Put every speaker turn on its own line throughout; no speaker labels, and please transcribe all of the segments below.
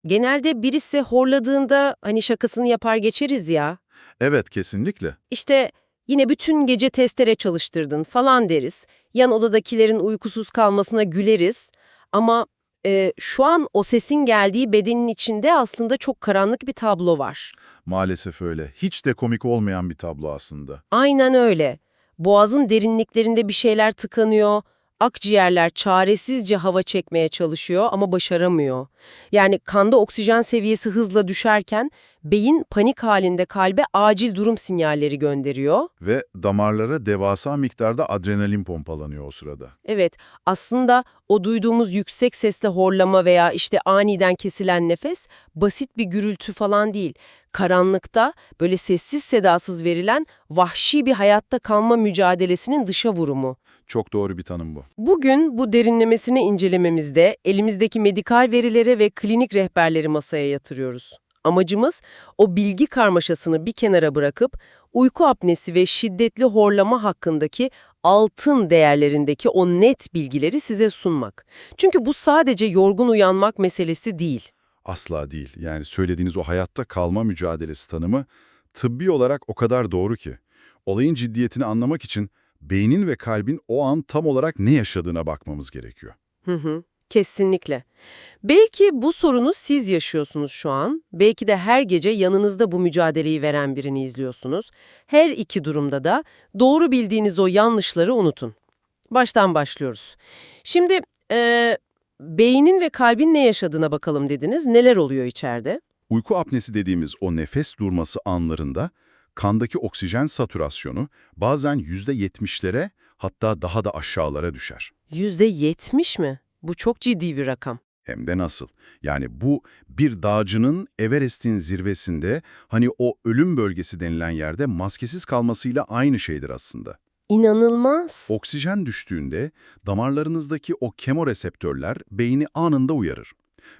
Genelde birisi horladığında hani şakasını yapar geçeriz ya.
Evet, kesinlikle.
İşte yine bütün gece testere çalıştırdın falan deriz. Yan odadakilerin uykusuz kalmasına güleriz. Ama şu an o sesin geldiği bedenin içinde aslında çok karanlık bir tablo var.
Maalesef öyle. Hiç de komik olmayan bir tablo aslında.
Aynen öyle. Boğazın derinliklerinde bir şeyler tıkanıyor. Akciğerler çaresizce hava çekmeye çalışıyor ama başaramıyor. Yani kanda oksijen seviyesi hızla düşerken beyin panik halinde kalbe acil durum sinyalleri gönderiyor.
Ve damarlara devasa miktarda adrenalin pompalanıyor o sırada.
Evet, aslında o duyduğumuz yüksek sesle horlama veya işte aniden kesilen nefes basit bir gürültü falan değil. Karanlıkta böyle sessiz sedasız verilen vahşi bir hayatta kalma mücadelesinin dışa vurumu.
Çok doğru bir tanım bu.
Bugün bu derinlemesine incelememizde elimizdeki medikal verilere ve klinik rehberleri masaya yatırıyoruz. Amacımız o bilgi karmaşasını bir kenara bırakıp uyku apnesi ve şiddetli horlama hakkındaki altın değerlerindeki o net bilgileri size sunmak. Çünkü bu sadece yorgun uyanmak meselesi değil.
Asla değil. Yani söylediğiniz o hayatta kalma mücadelesi tanımı tıbbi olarak o kadar doğru ki. Olayın ciddiyetini anlamak için beynin ve kalbin o an tam olarak ne yaşadığına bakmamız gerekiyor.
Hı hı, kesinlikle. Belki bu sorunu siz yaşıyorsunuz şu an. Belki de her gece yanınızda bu mücadeleyi veren birini izliyorsunuz. Her iki durumda da doğru bildiğiniz o yanlışları unutun. Baştan başlıyoruz. Şimdi beynin ve kalbin ne yaşadığına bakalım dediniz. Neler oluyor içeride?
Uyku apnesi dediğimiz o nefes durması anlarında kandaki oksijen satürasyonu bazen %70'lere hatta daha da aşağılara düşer.
%70 mi? Bu çok ciddi bir rakam.
Hem de nasıl? Yani bu bir dağcının Everest'in zirvesinde hani o ölüm bölgesi denilen yerde maskesiz kalmasıyla aynı şeydir aslında.
İnanılmaz.
Oksijen düştüğünde damarlarınızdaki o kemoreseptörler beyni anında uyarır.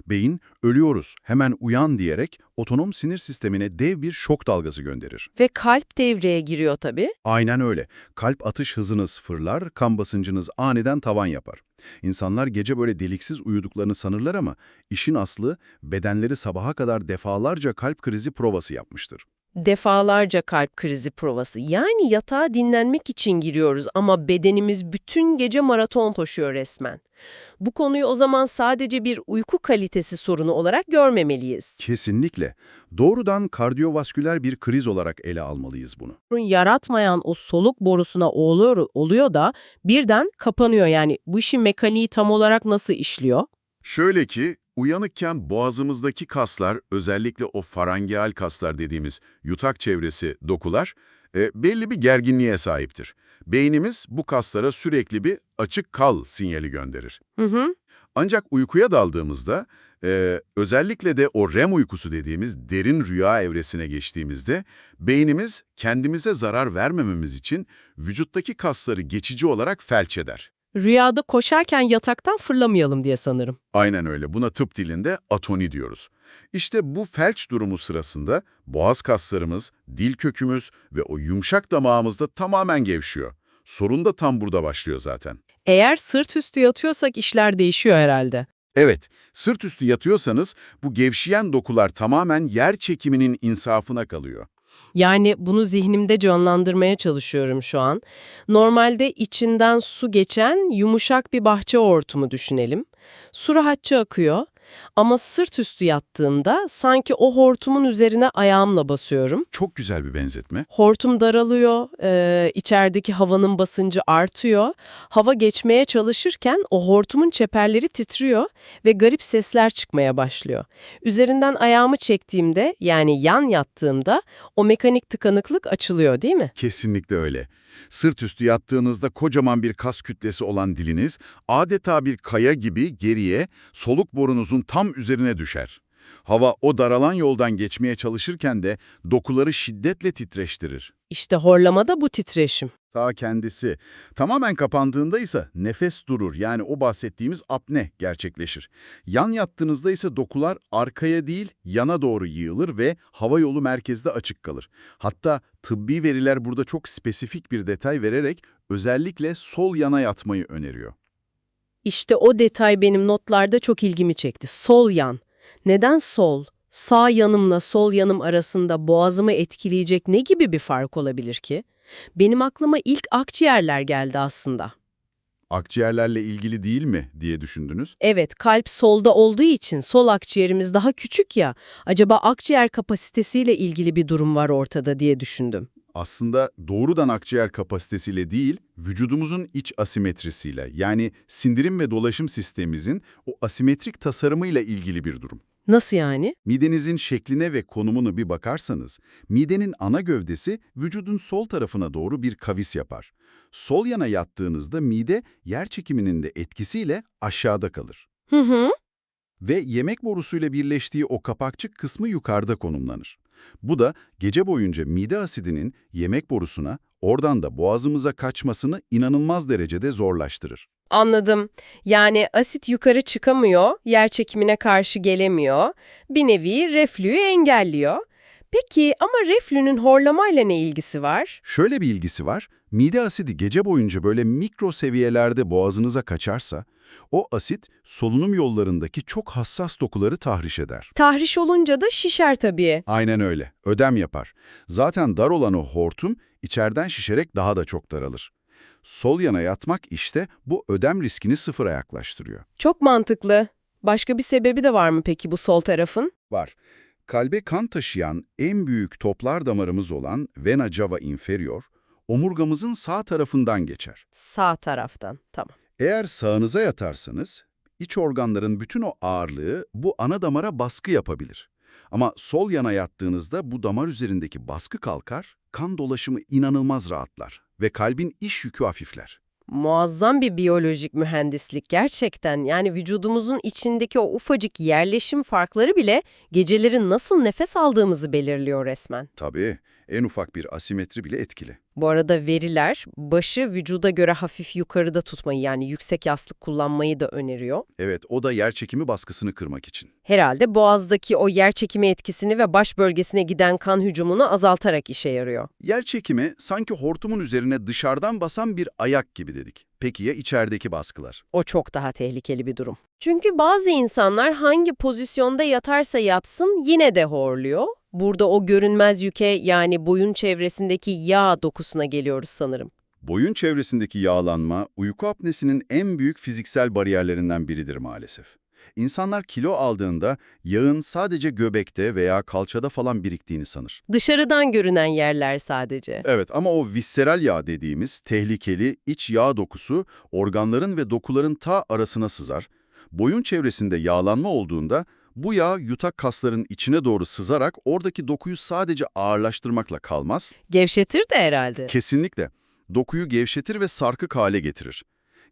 Beyin, ölüyoruz, hemen uyan diyerek otonom sinir sistemine dev bir şok dalgası gönderir.
Ve kalp devreye giriyor tabii.
Aynen öyle. Kalp atış hızınız fırlar, kan basıncınız aniden tavan yapar. İnsanlar gece böyle deliksiz uyuduklarını sanırlar ama işin aslı bedenleri sabaha kadar defalarca kalp krizi provası yapmıştır.
Defalarca kalp krizi provası. Yani yatağa dinlenmek için giriyoruz ama bedenimiz bütün gece maraton koşuyor resmen. Bu konuyu o zaman sadece bir uyku kalitesi sorunu olarak görmemeliyiz.
Kesinlikle. Doğrudan kardiyovasküler bir kriz olarak ele almalıyız bunu.
Yaratmayan o soluk borusuna oluyor da birden kapanıyor. Yani bu işin mekaniği tam olarak nasıl işliyor?
Şöyle ki, uyanıkken boğazımızdaki kaslar, özellikle o farangeal kaslar dediğimiz yutak çevresi dokular, belli bir gerginliğe sahiptir. Beynimiz bu kaslara sürekli bir açık kal sinyali gönderir.
Hı hı.
Ancak uykuya daldığımızda, özellikle de o REM uykusu dediğimiz derin rüya evresine geçtiğimizde, beynimiz kendimize zarar vermememiz için vücuttaki kasları geçici olarak felç eder.
Rüyada koşarken yataktan fırlamayalım diye sanırım.
Aynen öyle. Buna tıp dilinde atoni diyoruz. İşte bu felç durumu sırasında boğaz kaslarımız, dil kökümüz ve o yumuşak damağımız da tamamen gevşiyor. Sorun da tam burada başlıyor zaten.
Eğer sırt üstü yatıyorsak işler değişiyor herhalde.
Evet, sırt üstü yatıyorsanız bu gevşeyen dokular tamamen yer çekiminin insafına kalıyor.
Yani bunu zihnimde canlandırmaya çalışıyorum şu an. Normalde içinden su geçen yumuşak bir bahçe hortumu düşünelim. Su rahatça akıyor ama sırt üstü yattığımda sanki o hortumun üzerine ayağımla basıyorum.
Çok güzel bir benzetme.
Hortum daralıyor, içerideki havanın basıncı artıyor. Hava geçmeye çalışırken o hortumun çeperleri titriyor ve garip sesler çıkmaya başlıyor. Üzerinden ayağımı çektiğimde, yani yan yattığımda o mekanik tıkanıklık açılıyor, değil mi?
Kesinlikle öyle. Sırt üstü yattığınızda kocaman bir kas kütlesi olan diliniz adeta bir kaya gibi geriye, soluk borunuzun tam üzerine düşer. Hava o daralan yoldan geçmeye çalışırken de dokuları şiddetle titreştirir.
İşte horlamada bu titreşim.
Ta kendisi. Tamamen kapandığında ise nefes durur, yani o bahsettiğimiz apne gerçekleşir. Yan yattığınızda ise dokular arkaya değil yana doğru yığılır ve hava yolu merkezde açık kalır. Hatta tıbbi veriler burada çok spesifik bir detay vererek özellikle sol yana yatmayı öneriyor.
İşte o detay benim notlarda çok ilgimi çekti. Sol yan. Neden sol? Sağ yanımla sol yanım arasında boğazımı etkileyecek ne gibi bir fark olabilir ki? Benim aklıma ilk akciğerler geldi aslında.
Akciğerlerle ilgili değil mi diye düşündünüz?
Evet, kalp solda olduğu için sol akciğerimiz daha küçük ya. Acaba akciğer kapasitesiyle ilgili bir durum var ortada diye düşündüm.
Aslında doğrudan akciğer kapasitesiyle değil, vücudumuzun iç asimetrisiyle, yani sindirim ve dolaşım sistemimizin o asimetrik tasarımıyla ilgili bir durum.
Nasıl yani?
Midenizin şekline ve konumunu bir bakarsanız, midenin ana gövdesi vücudun sol tarafına doğru bir kavis yapar. Sol yana yattığınızda mide yer çekiminin de etkisiyle aşağıda kalır.
Hı hı.
Ve yemek borusuyla birleştiği o kapakçık kısmı yukarıda konumlanır. Bu da gece boyunca mide asidinin yemek borusuna, oradan da boğazımıza kaçmasını inanılmaz derecede zorlaştırır.
Anladım. Yani asit yukarı çıkamıyor, yer çekimine karşı gelemiyor. Bir nevi reflüyü engelliyor. Peki ama reflünün horlamayla ne ilgisi var?
Şöyle bir ilgisi var, mide asidi gece boyunca böyle mikro seviyelerde boğazınıza kaçarsa, o asit solunum yollarındaki çok hassas dokuları tahriş eder.
Tahriş olunca da şişer tabii.
Aynen öyle, ödem yapar. Zaten dar olan o hortum içeriden şişerek daha da çok daralır. Sol yana yatmak işte bu ödem riskini sıfıra yaklaştırıyor.
Çok mantıklı. Başka bir sebebi de var mı peki bu sol tarafın?
Var. Kalbe kan taşıyan en büyük toplar damarımız olan vena cava inferior, omurgamızın sağ tarafından geçer.
Sağ taraftan. Tamam.
Eğer sağınıza yatarsanız, iç organların bütün o ağırlığı bu ana damara baskı yapabilir. Ama sol yana yattığınızda bu damar üzerindeki baskı kalkar, kan dolaşımı inanılmaz rahatlar ve kalbin iş yükü hafifler.
Muazzam bir biyolojik mühendislik gerçekten. Yani vücudumuzun içindeki o ufacık yerleşim farkları bile geceleri nasıl nefes aldığımızı belirliyor resmen.
Tabii, en ufak bir asimetri bile etkili.
Bu arada veriler başı vücuda göre hafif yukarıda tutmayı yani yüksek yastık kullanmayı da öneriyor.
Evet, o da yerçekimi baskısını kırmak için.
Herhalde boğazdaki o yer çekimi etkisini ve baş bölgesine giden kan hücumunu azaltarak işe yarıyor.
Yerçekimi sanki hortumun üzerine dışarıdan basan bir ayak gibi dedik. Peki ya içerideki baskılar?
O çok daha tehlikeli bir durum. Çünkü bazı insanlar hangi pozisyonda yatarsa yatsın yine de horluyor. Burada o görünmez yüke yani boyun çevresindeki yağ dokusuna geliyoruz sanırım.
Boyun çevresindeki yağlanma, uyku apnesinin en büyük fiziksel bariyerlerinden biridir maalesef. İnsanlar kilo aldığında yağın sadece göbekte veya kalçada falan biriktiğini sanır.
Dışarıdan görünen yerler sadece.
Evet, ama o visceral yağ dediğimiz tehlikeli iç yağ dokusu organların ve dokuların ta arasına sızar. Boyun çevresinde yağlanma olduğunda bu yağ yutak kasların içine doğru sızarak oradaki dokuyu sadece ağırlaştırmakla kalmaz.
Gevşetir de herhalde.
Kesinlikle. Dokuyu gevşetir ve sarkık hale getirir.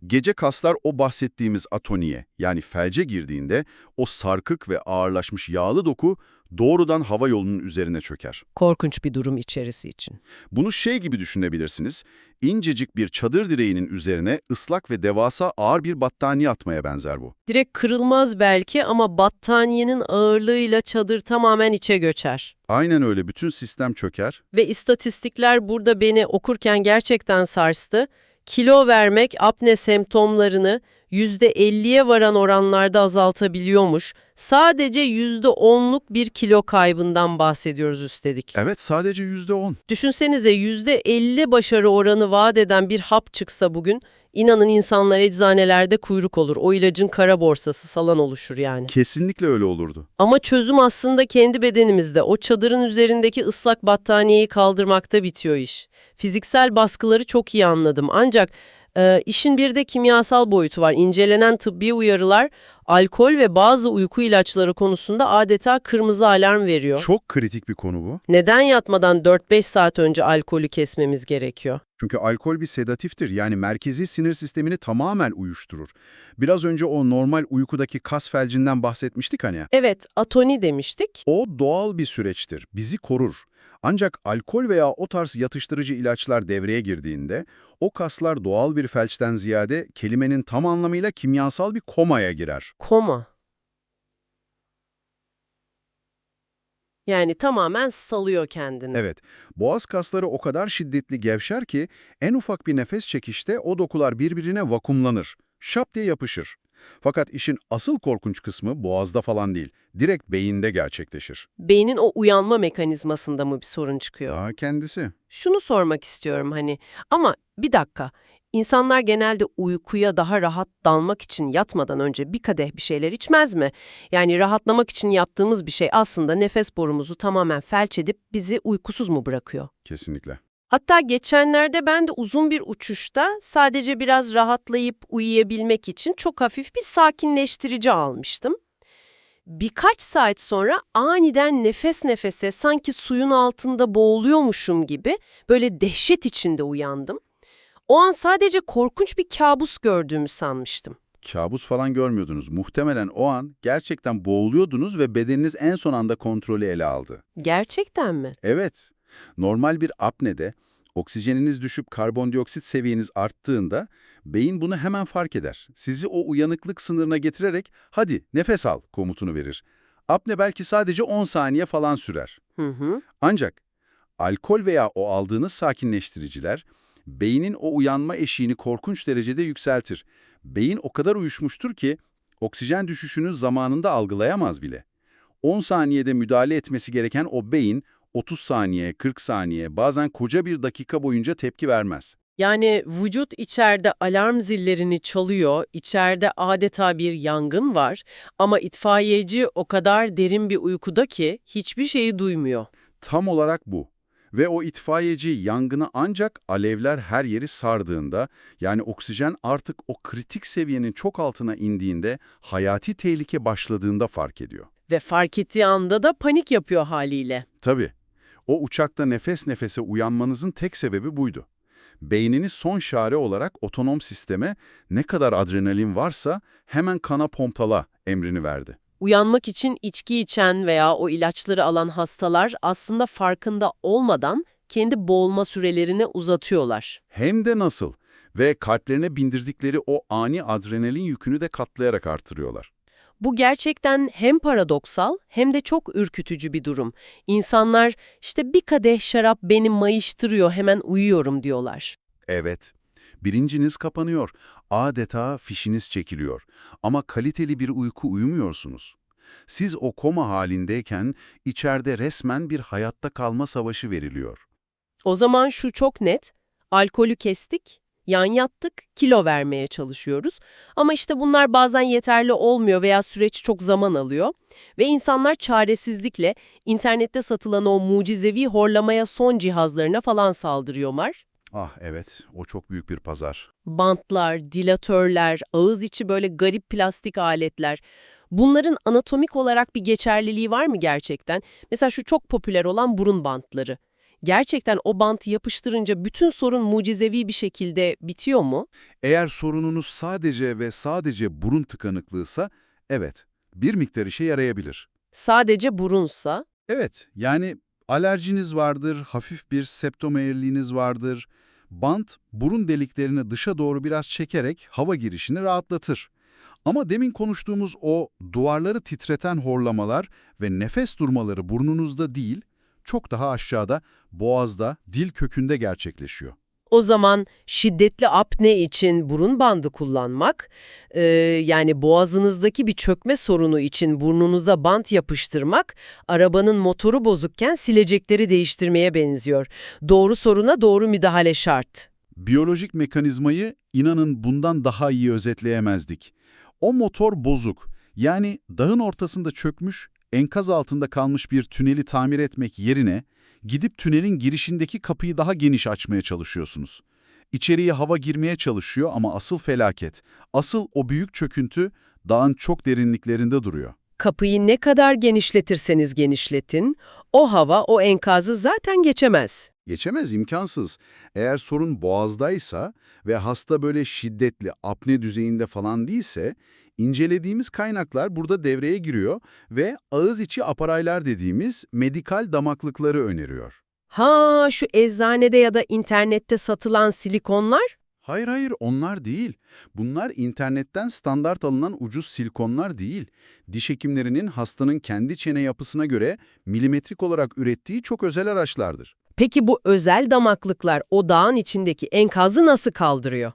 Gece kaslar o bahsettiğimiz atoniye yani felce girdiğinde o sarkık ve ağırlaşmış yağlı doku doğrudan hava yolunun üzerine çöker.
Korkunç bir durum içerisi için.
Bunu şey gibi düşünebilirsiniz, incecik bir çadır direğinin üzerine ıslak ve devasa ağır bir battaniye atmaya benzer bu.
Direkt kırılmaz belki ama battaniyenin ağırlığıyla çadır tamamen içe göçer.
Aynen öyle, bütün sistem çöker.
Ve istatistikler burada beni okurken gerçekten sarstı. Kilo vermek apne semptomlarını %50'ye varan oranlarda azaltabiliyormuş. Sadece %10'luk bir kilo kaybından bahsediyoruz üstelik.
Evet, sadece %10.
Düşünsenize %50 başarı oranı vaat eden bir hap çıksa bugün, inanın insanlar eczanelerde kuyruk olur. O ilacın kara borsası salan oluşur yani.
Kesinlikle öyle olurdu.
Ama çözüm aslında kendi bedenimizde. O çadırın üzerindeki ıslak battaniyeyi kaldırmakta bitiyor iş. Fiziksel baskıları çok iyi anladım. Ancak işin bir de kimyasal boyutu var. İncelenen tıbbi uyarılar alkol ve bazı uyku ilaçları konusunda adeta kırmızı alarm veriyor.
Çok kritik bir konu bu.
Neden yatmadan 4-5 saat önce alkolü kesmemiz gerekiyor?
Çünkü alkol bir sedatiftir. Yani merkezi sinir sistemini tamamen uyuşturur. Biraz önce o normal uykudaki kas felcinden bahsetmiştik hani.
Evet, atoni demiştik.
O doğal bir süreçtir. Bizi korur. Ancak alkol veya o tarz yatıştırıcı ilaçlar devreye girdiğinde o kaslar doğal bir felçten ziyade kelimenin tam anlamıyla kimyasal bir komaya girer.
Koma. Yani tamamen salıyor kendini.
Evet, boğaz kasları o kadar şiddetli gevşer ki en ufak bir nefes çekişte o dokular birbirine vakumlanır. Şap diye yapışır.
Fakat işin asıl korkunç kısmı boğazda falan değil, direkt beyinde gerçekleşir.
Beynin o uyanma mekanizmasında mı bir sorun çıkıyor?
Daha kendisi.
Şunu sormak istiyorum ama bir dakika. İnsanlar genelde uykuya daha rahat dalmak için yatmadan önce bir kadeh bir şeyler içmez mi? Yani rahatlamak için yaptığımız bir şey aslında nefes borumuzu tamamen felç edip bizi uykusuz mu bırakıyor?
Kesinlikle.
Hatta geçenlerde ben de uzun bir uçuşta sadece biraz rahatlayıp uyuyabilmek için çok hafif bir sakinleştirici almıştım. Birkaç saat sonra aniden nefes nefese sanki suyun altında boğuluyormuşum gibi böyle dehşet içinde uyandım. O an sadece korkunç bir kabus gördüğümü sanmıştım.
Kabus falan görmüyordunuz. Muhtemelen o an gerçekten boğuluyordunuz ve bedeniniz en son anda kontrolü ele aldı.
Gerçekten mi?
Evet, normal bir apnede oksijeniniz düşüp karbondioksit seviyeniz arttığında beyin bunu hemen fark eder. Sizi o uyanıklık sınırına getirerek hadi nefes al komutunu verir. Apne belki sadece 10 saniye falan sürer.
Hı hı.
Ancak alkol veya o aldığınız sakinleştiriciler beynin o uyanma eşiğini korkunç derecede yükseltir. Beyin o kadar uyuşmuştur ki oksijen düşüşünü zamanında algılayamaz bile. 10 saniyede müdahale etmesi gereken o beyin 30 saniye, 40 saniye, bazen koca bir dakika boyunca tepki vermez.
Yani vücut içeride alarm zillerini çalıyor, içeride adeta bir yangın var ama itfaiyeci o kadar derin bir uykuda ki hiçbir şeyi duymuyor.
Tam olarak bu. Ve o itfaiyeci yangını ancak alevler her yeri sardığında, yani oksijen artık o kritik seviyenin çok altına indiğinde, hayati tehlike başladığında fark ediyor.
Ve fark ettiği anda da panik yapıyor haliyle.
Tabii, o uçakta nefes nefese uyanmanızın tek sebebi buydu. Beyniniz son çare olarak otonom sisteme ne kadar adrenalin varsa hemen kana pompala emrini verdi.
Uyanmak için içki içen veya o ilaçları alan hastalar aslında farkında olmadan kendi boğulma sürelerini uzatıyorlar.
Hem de nasıl? Ve kalplerine bindirdikleri o ani adrenalin yükünü de katlayarak artırıyorlar.
Bu gerçekten hem paradoksal hem de çok ürkütücü bir durum. İnsanlar işte bir kadeh şarap beni mayıştırıyor hemen uyuyorum diyorlar.
Evet, bilinciniz kapanıyor, adeta fişiniz çekiliyor ama kaliteli bir uyku uyumuyorsunuz. Siz o koma halindeyken içeride resmen bir hayatta kalma savaşı veriliyor.
O zaman şu çok net, alkolü kestik, yan yattık, kilo vermeye çalışıyoruz. Ama işte bunlar bazen yeterli olmuyor veya süreç çok zaman alıyor. Ve insanlar çaresizlikle internette satılan o mucizevi horlamaya son cihazlarına falan saldırıyorlar.
Ah evet, o çok büyük bir pazar.
Bantlar, dilatörler, ağız içi böyle garip plastik aletler. Bunların anatomik olarak bir geçerliliği var mı gerçekten? Mesela şu çok popüler olan burun bantları. Gerçekten o bantı yapıştırınca bütün sorun mucizevi bir şekilde bitiyor mu?
Eğer sorununuz sadece ve sadece burun tıkanıklığıysa, evet, bir miktar işe yarayabilir.
Sadece burunsa?
Evet, yani alerjiniz vardır, hafif bir septom eğriliğiniz vardır. Bant, burun deliklerini dışa doğru biraz çekerek hava girişini rahatlatır. Ama demin konuştuğumuz o duvarları titreten horlamalar ve nefes durmaları burnunuzda değil, çok daha aşağıda, boğazda, dil kökünde gerçekleşiyor.
O zaman şiddetli apne için burun bandı kullanmak, yani boğazınızdaki bir çökme sorunu için burnunuza bant yapıştırmak, arabanın motoru bozukken silecekleri değiştirmeye benziyor. Doğru soruna doğru müdahale şart.
Biyolojik mekanizmayı inanın bundan daha iyi özetleyemezdik. O motor bozuk, yani dağın ortasında çökmüş, enkaz altında kalmış bir tüneli tamir etmek yerine gidip tünelin girişindeki kapıyı daha geniş açmaya çalışıyorsunuz. İçeriye hava girmeye çalışıyor ama asıl felaket, asıl o büyük çöküntü dağın çok derinliklerinde duruyor.
Kapıyı ne kadar genişletirseniz genişletin, o hava o enkazı zaten geçemez.
Geçemez, imkansız. Eğer sorun boğazdaysa ve hasta böyle şiddetli apne düzeyinde falan değilse, incelediğimiz kaynaklar burada devreye giriyor ve ağız içi aparaylar dediğimiz medikal damaklıkları öneriyor.
Ha, şu eczanede ya da internette satılan silikonlar?
Hayır hayır, onlar değil. Bunlar internetten standart alınan ucuz silikonlar değil. Diş hekimlerinin hastanın kendi çene yapısına göre milimetrik olarak ürettiği çok özel araçlardır.
Peki bu özel damaklıklar o dağın içindeki enkazı nasıl kaldırıyor?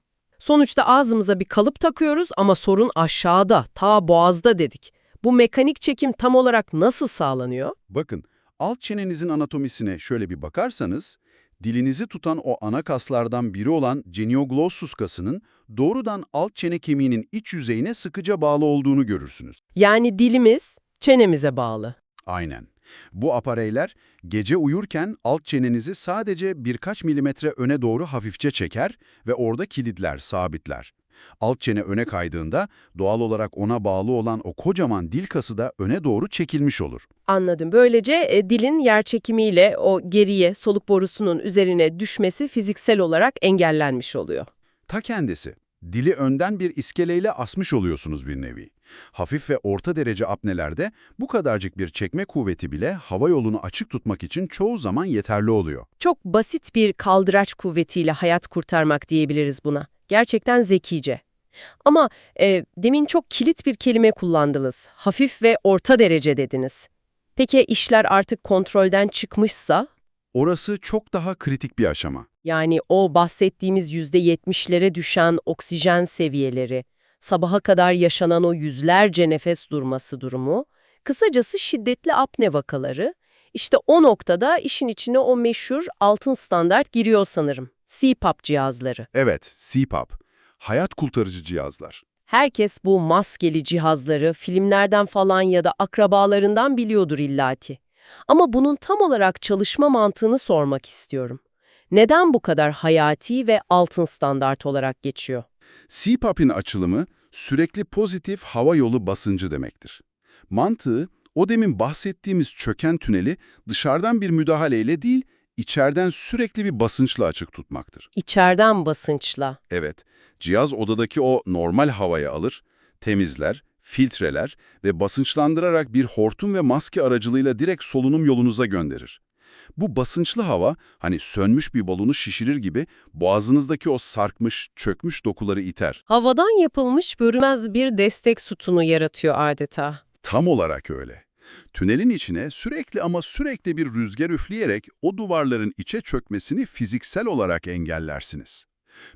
Sonuçta ağzımıza bir kalıp takıyoruz ama sorun aşağıda, ta boğazda dedik. Bu mekanik çekim tam olarak nasıl sağlanıyor?
Bakın, alt çenenizin anatomisine şöyle bir bakarsanız, dilinizi tutan o ana kaslardan biri olan genioglossus kasının doğrudan alt çene kemiğinin iç yüzeyine sıkıca bağlı olduğunu görürsünüz.
Yani dilimiz çenemize bağlı.
Aynen. Bu apareyler gece uyurken alt çenenizi sadece birkaç milimetre öne doğru hafifçe çeker ve orada kilitler, sabitler. Alt çene öne kaydığında doğal olarak ona bağlı olan o kocaman dil kası da öne doğru çekilmiş olur.
Anladım. Böylece dilin yerçekimiyle o geriye, soluk borusunun üzerine düşmesi fiziksel olarak engellenmiş oluyor.
Ta kendisi. Dili önden bir iskeleyle asmış oluyorsunuz bir nevi. Hafif ve orta derece apnelerde bu kadarcık bir çekme kuvveti bile hava yolunu açık tutmak için çoğu zaman yeterli oluyor.
Çok basit bir kaldıraç kuvvetiyle hayat kurtarmak diyebiliriz buna. Gerçekten zekice. Ama demin çok kilit bir kelime kullandınız. Hafif ve orta derece dediniz. Peki işler artık kontrolden çıkmışsa?
Orası çok daha kritik bir aşama.
Yani o bahsettiğimiz %70'lere düşen oksijen seviyeleri, sabaha kadar yaşanan o yüzlerce nefes durması durumu, kısacası şiddetli apne vakaları, işte o noktada işin içine o meşhur altın standart giriyor sanırım. CPAP cihazları.
Evet, CPAP. Hayat kurtarıcı cihazlar.
Herkes bu maskeli cihazları filmlerden falan ya da akrabalarından biliyordur illaki. Ama bunun tam olarak çalışma mantığını sormak istiyorum. Neden bu kadar hayati ve altın standart olarak geçiyor?
CPAP'in açılımı sürekli pozitif hava yolu basıncı demektir. Mantığı, o demin bahsettiğimiz çöken tüneli dışarıdan bir müdahaleyle değil, içeriden sürekli bir basınçla açık tutmaktır.
İçeriden basınçla.
Evet, cihaz odadaki o normal havayı alır, temizler, filtreler ve basınçlandırarak bir hortum ve maske aracılığıyla direkt solunum yolunuza gönderir. Bu basınçlı hava, hani sönmüş bir balonu şişirir gibi boğazınızdaki o sarkmış, çökmüş dokuları iter.
Havadan yapılmış bölünmez bir destek sütunu yaratıyor adeta.
Tam olarak öyle. Tünelin içine sürekli ama sürekli bir rüzgar üfleyerek o duvarların içe çökmesini fiziksel olarak engellersiniz.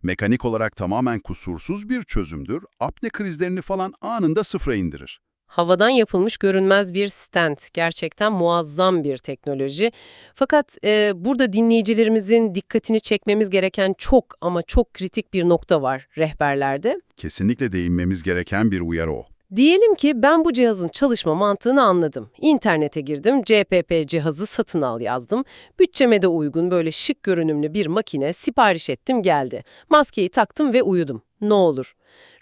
Mekanik olarak tamamen kusursuz bir çözümdür, apne krizlerini falan anında sıfıra indirir.
Havadan yapılmış görünmez bir stent. Gerçekten muazzam bir teknoloji. Fakat burada dinleyicilerimizin dikkatini çekmemiz gereken çok ama çok kritik bir nokta var rehberlerde.
Kesinlikle değinmemiz gereken bir uyarı o.
Diyelim ki ben bu cihazın çalışma mantığını anladım. İnternete girdim, CPP cihazı satın al yazdım. Bütçeme de uygun böyle şık görünümlü bir makine sipariş ettim geldi. Maskeyi taktım ve uyudum. Ne olur?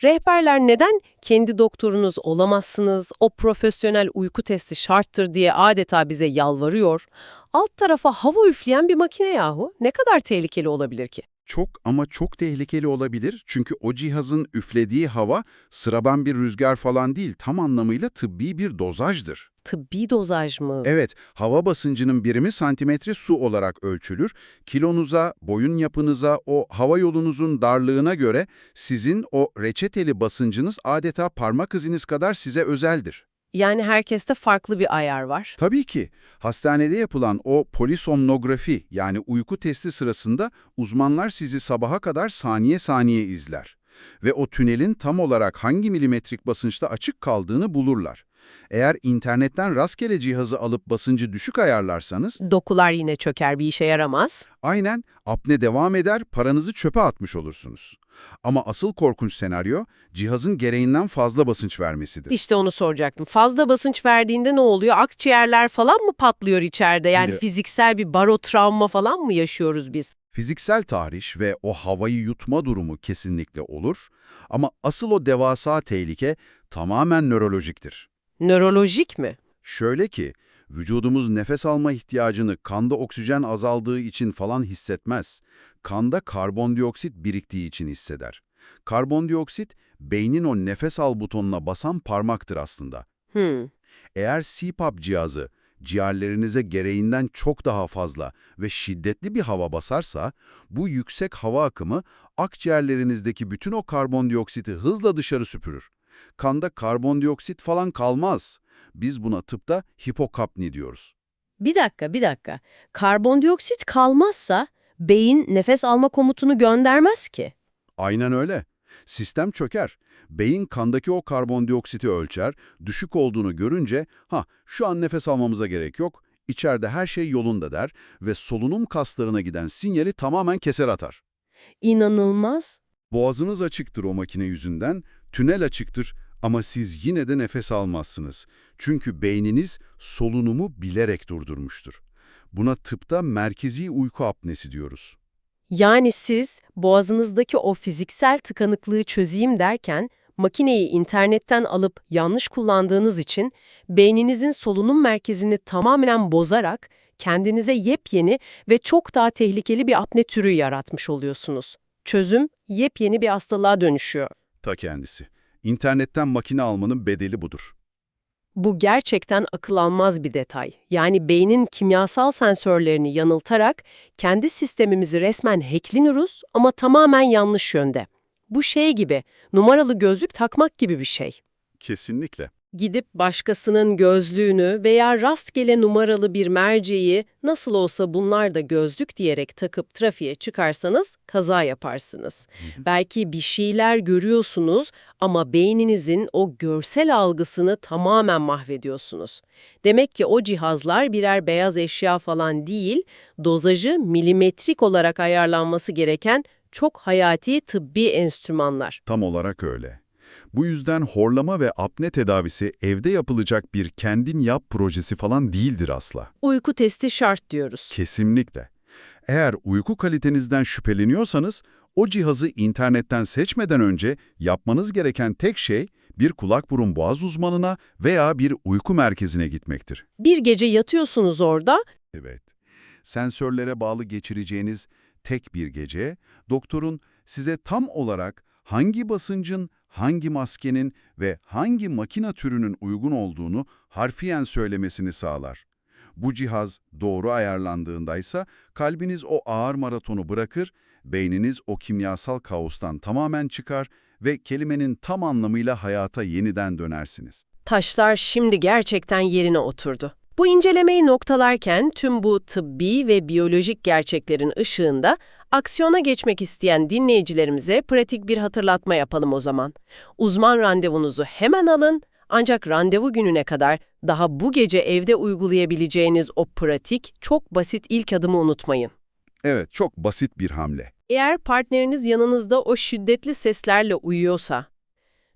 Rehberler neden kendi doktorunuz olamazsınız, o profesyonel uyku testi şarttır diye adeta bize yalvarıyor? Alt tarafa hava üfleyen bir makine yahu. Ne kadar tehlikeli olabilir ki?
Çok ama çok tehlikeli olabilir çünkü o cihazın üflediği hava sıradan bir rüzgar falan değil, tam anlamıyla tıbbi bir dozajdır.
Tıbbi dozaj mı?
Evet, hava basıncının birimi santimetre su olarak ölçülür. Kilonuza, boyun yapınıza, o hava yolunuzun darlığına göre sizin o reçeteli basıncınız adeta parmak iziniz kadar size özeldir.
Yani herkeste farklı bir ayar var.
Tabii ki hastanede yapılan o polisomnografi yani uyku testi sırasında uzmanlar sizi sabaha kadar saniye saniye izler. Ve o tünelin tam olarak hangi milimetrik basınçta açık kaldığını bulurlar. Eğer internetten rastgele cihazı alıp basıncı düşük ayarlarsanız,
Dokular yine çöker, bir işe yaramaz.
aynen apne devam eder, paranızı çöpe atmış olursunuz. Ama asıl korkunç senaryo, cihazın gereğinden fazla basınç vermesidir.
İşte onu soracaktım. Fazla basınç verdiğinde ne oluyor? Akciğerler falan mı patlıyor içeride? Yani
Evet.
fiziksel bir barotravma falan mı yaşıyoruz biz?
Fiziksel tahriş ve o havayı yutma durumu kesinlikle olur ama asıl o devasa tehlike tamamen nörolojiktir.
Nörolojik mi?
Şöyle ki, vücudumuz nefes alma ihtiyacını kanda oksijen azaldığı için falan hissetmez. Kanda karbondioksit biriktiği için hisseder. Karbondioksit, beynin o nefes al butonuna basan parmaktır aslında. Eğer CPAP cihazı ciğerlerinize gereğinden çok daha fazla ve şiddetli bir hava basarsa, bu yüksek hava akımı akciğerlerinizdeki bütün o karbondioksiti hızla dışarı süpürür. Kanda karbondioksit falan kalmaz. Biz buna tıpta hipokapni diyoruz.
Bir dakika. Karbondioksit kalmazsa beyin nefes alma komutunu göndermez ki.
Aynen öyle. Sistem çöker. Beyin kandaki o karbondioksiti ölçer, düşük olduğunu görünce, şu an nefes almamıza gerek yok, içeride her şey yolunda der ve solunum kaslarına giden sinyali tamamen keser atar.
İnanılmaz.
Boğazınız açıktır o makine yüzünden, tünel açıktır ama siz yine de nefes almazsınız. Çünkü beyniniz solunumu bilerek durdurmuştur. Buna tıpta merkezi uyku apnesi diyoruz.
Yani siz boğazınızdaki o fiziksel tıkanıklığı çözeyim derken makineyi internetten alıp yanlış kullandığınız için beyninizin solunum merkezini tamamen bozarak kendinize yepyeni ve çok daha tehlikeli bir apne türü yaratmış oluyorsunuz. Çözüm yepyeni bir hastalığa dönüşüyor.
Ta kendisi. İnternetten makine almanın bedeli budur.
Bu gerçekten akıl almaz bir detay. Yani beynin kimyasal sensörlerini yanıltarak kendi sistemimizi resmen hackleniyoruz ama tamamen yanlış yönde. Bu şey gibi, numaralı gözlük takmak gibi bir şey.
Kesinlikle.
Gidip başkasının gözlüğünü veya rastgele numaralı bir merceği nasıl olsa bunlar da gözlük diyerek takıp trafiğe çıkarsanız kaza yaparsınız. Belki bir şeyler görüyorsunuz ama beyninizin o görsel algısını tamamen mahvediyorsunuz. Demek ki o cihazlar birer beyaz eşya falan değil, dozajı milimetrik olarak ayarlanması gereken çok hayati tıbbi enstrümanlar.
Tam olarak öyle. Bu yüzden horlama ve apne tedavisi evde yapılacak bir kendin yap projesi falan değildir asla.
Uyku testi şart diyoruz.
Kesinlikle. Eğer uyku kalitenizden şüpheleniyorsanız, o cihazı internetten seçmeden önce yapmanız gereken tek şey bir kulak burun boğaz uzmanına veya bir uyku merkezine gitmektir.
Bir gece yatıyorsunuz orada,
Evet. Sensörlere bağlı geçireceğiniz tek bir gece, doktorun size tam olarak hangi basıncın, hangi maskenin ve hangi makina türünün uygun olduğunu harfiyen söylemesini sağlar. Bu cihaz doğru ayarlandığındaysa kalbiniz o ağır maratonu bırakır, beyniniz o kimyasal kaostan tamamen çıkar ve kelimenin tam anlamıyla hayata yeniden dönersiniz.
taşlar şimdi gerçekten yerine oturdu. Bu incelemeyi noktalarken tüm bu tıbbi ve biyolojik gerçeklerin ışığında aksiyona geçmek isteyen dinleyicilerimize pratik bir hatırlatma yapalım o zaman. Uzman randevunuzu hemen alın, ancak randevu gününe kadar daha bu gece evde uygulayabileceğiniz o pratik, çok basit ilk adımı unutmayın.
Evet, çok basit bir hamle.
Eğer partneriniz yanınızda o şiddetli seslerle uyuyorsa,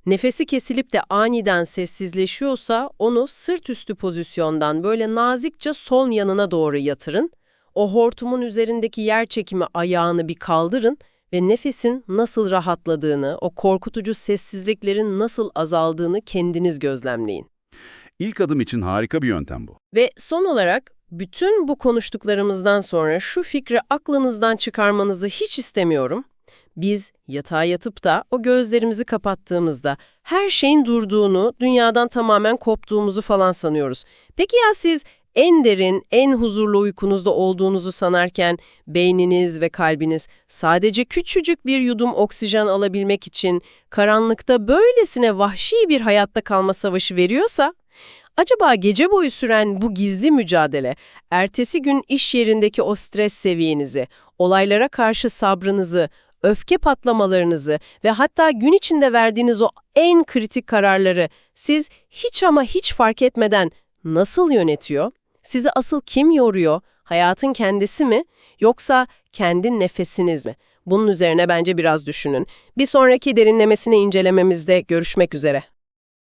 nefesi kesilip de aniden sessizleşiyorsa onu sırt üstü pozisyondan böyle nazikçe sol yanına doğru yatırın. O hortumun üzerindeki yerçekimi ayağını bir kaldırın ve nefesin nasıl rahatladığını, o korkutucu sessizliklerin nasıl azaldığını kendiniz gözlemleyin.
İlk adım için harika bir yöntem bu.
Ve son olarak bütün bu konuştuklarımızdan sonra şu fikri aklınızdan çıkarmanızı hiç istemiyorum. Biz yatağa yatıp da o gözlerimizi kapattığımızda her şeyin durduğunu, dünyadan tamamen koptuğumuzu falan sanıyoruz. Peki ya siz en derin, en huzurlu uykunuzda olduğunuzu sanarken beyniniz ve kalbiniz sadece küçücük bir yudum oksijen alabilmek için karanlıkta böylesine vahşi bir hayatta kalma savaşı veriyorsa, acaba gece boyu süren bu gizli mücadele, ertesi gün iş yerindeki o stres seviyenizi, olaylara karşı sabrınızı, öfke patlamalarınızı ve hatta gün içinde verdiğiniz o en kritik kararları siz hiç ama hiç fark etmeden nasıl yönetiyor? Sizi asıl kim yoruyor? Hayatın kendisi mi? Yoksa kendi nefesiniz mi? Bunun üzerine bence biraz düşünün. Bir sonraki derinlemesine incelememizde görüşmek üzere.